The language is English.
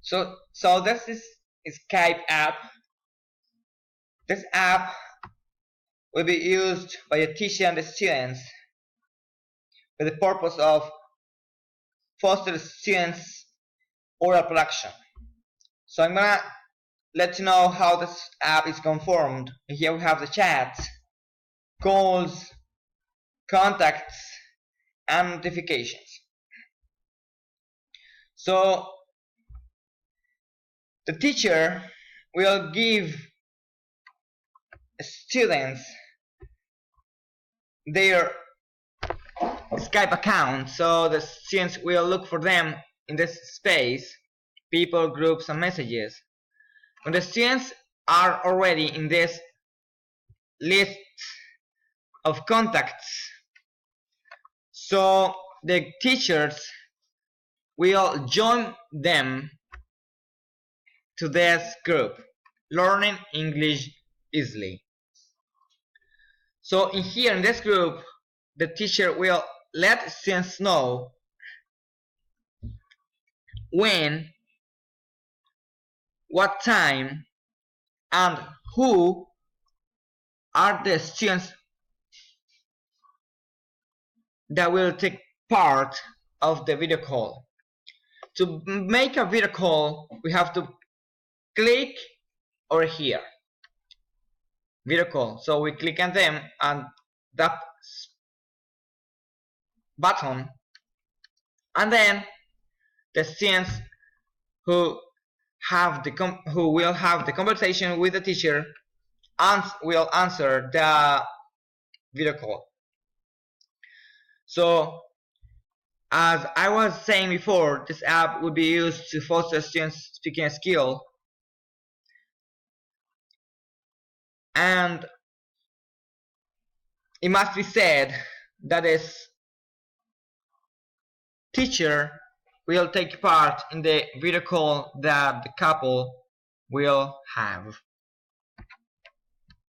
So this is Skype app. This app will be used by the teacher and the students with the purpose of foster the students' oral production. So I'm gonna let you know how this app is conformed. Here we have the chat, calls, contacts, and notifications. So the teacher will give students their Skype account, so the students will look for them in this space, people, groups, and messages. When the students are already in this list of contacts, so the teachers will join them to this group, learning English easily. So in here in this group, the teacher will let students know when, what time, and who are the students that will take part of the video call. To make a video call, we have to click over here, video call. So we click on them and that button, and then the students who will have the conversation with the teacher will answer the video call. So as I was saying before, this app would be used to foster students' speaking skill, and it must be said that this teacher will take part in the video call that the couple will have.